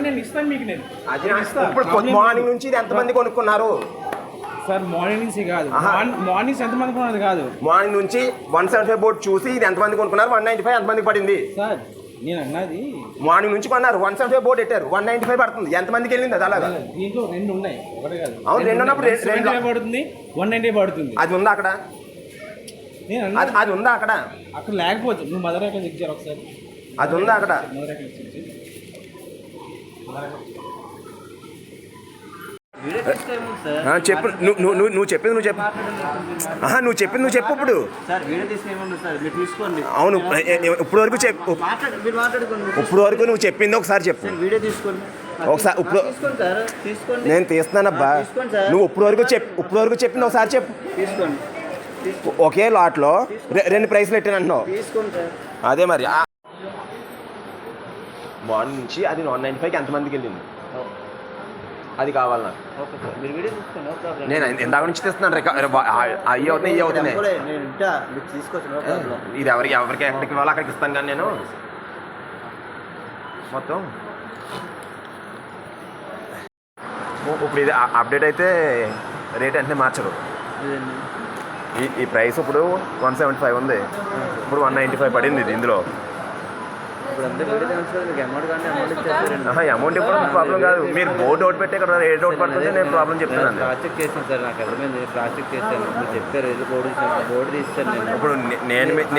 నేను ఇస్తాను మీకు. నేను అది ఇప్పుడు మార్నింగ్ నుంచి ఇది ఎంతమంది కొనుక్కున్నారు సార్? మార్నింగ్ నుంచి కాదు, మార్నింగ్ ఎంతమంది కొన్నది కాదు. మార్నింగ్ నుంచి 175 బోర్డు చూసి ఇది ఎంతమంది కొనుక్కున్నారు, 195 ఎంతమందికి పడింది సార్? నేను అన్నది మార్నింగ్ నుంచి కొన్నారు, 175 బోర్డు పెట్టారు, 195 పడుతుంది. ఎంతమందికి వెళ్ళింది అది? అలాగా దీంట్లో రెండు ఉన్నాయి, ఒకటి కాదు. అవును, రెండు ఉన్నప్పుడు రెండు పడుతుంది, 190 పడుతుంది. అది ఉందా అక్కడ? అది ఉందా అక్కడ? అక్కడ లేకపోతే నువ్వు మదర్ రేఖ చెక్ చేయాలి ఒకసారి. అది ఉందా అక్కడ? మదర్ రేఖ చెక్ చేయి. చెప్పు, నువ్వు చెప్పింది నువ్వు చెప్పు. నువ్వు చెప్పింది నువ్వు చెప్పు. ఇప్పుడు అవును, ఇప్పుడు వరకు చెప్పు. ఇప్పుడు వరకు నువ్వు చెప్పింది ఒకసారి చెప్పు ఒకసారి. ఇప్పుడు నేను తీస్తున్నానబ్బా. నువ్వు ఇప్పుడు వరకు చెప్పింది ఒకసారి చెప్పు. ఒకే లాట్లో రెండు ప్రైస్లు పెట్టాను అంటున్నావు. అదే మరి మార్నింగ్ నుంచి అది 195కి ఎంతమందికి వెళ్ళింది అది కావాలి నాకు. నేను ఇందాక నుంచి తెస్తున్నాను. అయ్యి అవుతున్నాయి, ఇవి అవుతున్నాయి. ఇది ఎవరికి ఎక్కడికి ఇవ్వాలి అక్కడికి ఇస్తాను. కానీ నేను మొత్తం ఇప్పుడు ఇది అప్డేట్ అయితే రేట్ వెంటనే మార్చరు. ఈ ప్రైస్ ఇప్పుడు 175 ఉంది, ఇప్పుడు 195 పడింది ఇది. ఇందులో అమౌంట్ ఇప్పుడు ప్రాబ్లం కాదు. మీరు బోర్డు ఒకటి పెట్టే కదా, రేట్ ఒకటి పడుతుంది. నేను ప్రాబ్లం చెప్తున్నాను. ప్రాజెక్ట్ చేశాను సార్, నాకు అర్థమైంది. ప్రాజెక్ట్ చేశాను, మీరు చెప్పారు బోర్డు తీస్తాను. నేను ఇప్పుడు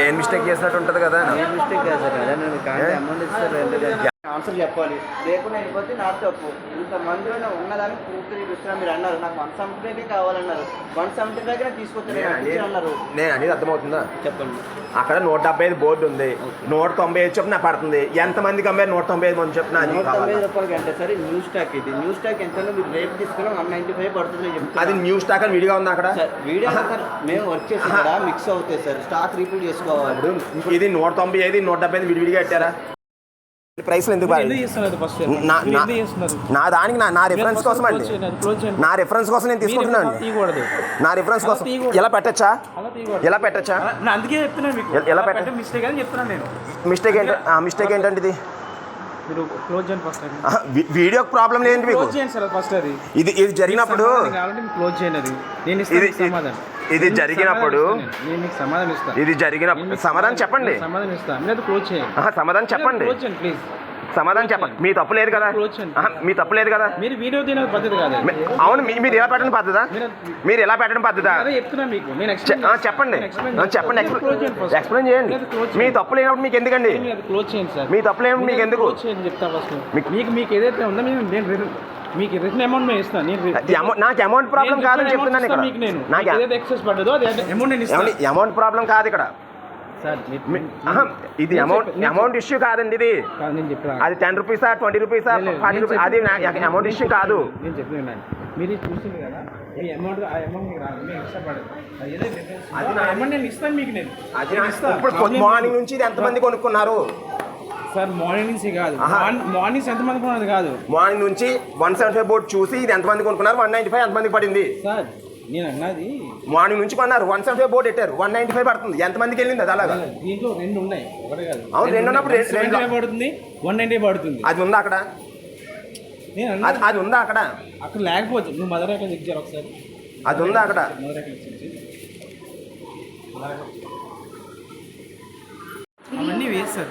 నేను మిస్టేక్ చేసినట్టు ఉంటుంది కదా. నేను మిస్టేక్ కాదు సార్, అదే నేను కానీ అమౌంట్ ఇస్తారు ఆన్సర్ చెప్పాలి. లేకుండా వెళ్ళిపోతే నాకు తప్పు. ఇంతమందిలో ఉన్నదాన్ని పూర్తి చూపిస్తున్నా. మీరు అన్నారు నాకు 175 కావాలన్నారు, 175 తీసుకొచ్చారు అన్నారు. నేను అనేది అర్థమవుతుందా? చెప్పండి. అక్కడ 175 బోర్డు ఉంది, 195 చొప్పున పడుతుంది. ఎంతమందికి అమ్మారు? 195 మంది చొప్పున. 195 రూపాయలకి అంటే సరే న్యూ స్టాక్ ఇది. న్యూ స్టాక్ ఎంత మీరు రేపు తీసుకున్నా 195 పడుతుంది. అది న్యూ స్టాక్ అని విడిగా ఉంది అక్కడ. వీడియో మేము వర్క్ చేసి మిక్స్ అవుతాయి సార్, స్టాక్ రీఫిల్ చేసుకోవాలి. ఇది 195, 175 విడివిడిగా పెట్టారా? ప్రైస్లు ఎందుకు? నా దానికి నా రిఫరెన్స్ కోసం అండి, నా రిఫరెన్స్ కోసం నేను తీసుకుంటున్నాను. నా రిఫరెన్స్ కోసం ఎలా పెట్టచ్చా? ఎలా పెట్టచ్చా? అందుకే చెప్తున్నాను. ఎలా పెట్ట మిస్టేక్ ఏంటంటే వీడియో ప్రాబ్లం లేదండి మీకు. ఇది జరిగినప్పుడు ఇది జరిగినప్పుడు సమాధానం చెప్పండి. సమాధానం చెప్పండి. సమాధానం చెప్పండి. మీ తప్పు లేదు కదా, మీ తప్పు లేదు కదా. అవును, మీరు ఎలా పెట్టడం పద్ధతా? మీరు ఎలా పెట్టడం పద్ధతా? చెప్పండి, చెప్పండి, ఎక్స్ప్లెయిన్ చేయండి. మీ తప్పు లేనప్పుడు మీకు ఎందుకండి? మీ తప్పు లేనప్పుడు మీకు ఎందుకు? మీకు ఏదైతే ఉందో మీకు రిటర్న్ అమౌంట్ నేను ఇస్తాను. నాకు అమౌంట్ ప్రాబ్లం కాదని చెప్తున్నాను. అమౌంట్ ప్రాబ్లం కాదు ఇక్కడ. ఇది అమౌంట్ ఇష్యూ కాదండి. ఇది అది 10 రూపీసా, 20 రూపీసా, 40 రూపీస్, అది అమౌంట్ ఇష్యూ కాదు. నేను చెప్తున్నాను, మీరు చూసింది కదా. ఈ అమౌంట్ ఆ అమౌంట్ మీకు రాదు, నేను ఇష్టపడదు. అమౌంట్ నేను ఇస్తాను మీకు. నేను ఇప్పుడు మార్నింగ్ నుంచి ఇది ఎంతమంది కొనుక్కున్నారు సార్? మార్నింగ్ నుంచి కాదు, మార్నింగ్ ఎంతమంది కొన్నది కాదు. మార్నింగ్ నుంచి 175 బోర్డు చూసి ఇది ఎంతమంది కొనుక్కున్నారు, 195 ఎంతమందికి పడింది సార్? నేను అన్నది మార్నింగ్ నుంచి కొన్నారు, 175 బోర్డు పెట్టారు, 195 పడుతుంది. ఎంతమందికి వెళ్ళింది అది? అలాగా దీంట్లో రెండు ఉన్నాయి, ఒకటి కాదు. అవును, రెండు ఉన్నప్పుడు పడుతుంది, 190 పడుతుంది. అది ఉందా అక్కడ? అది ఉందా అక్కడ? అక్కడ లేకపోతే నువ్వు మదర్ రేఖ చెక్ చేయాలి ఒకసారి. అది ఉందా అక్కడ? మదర్ రేఖ చెక్ చేయి. అవన్నీ వేస్ట్ సార్.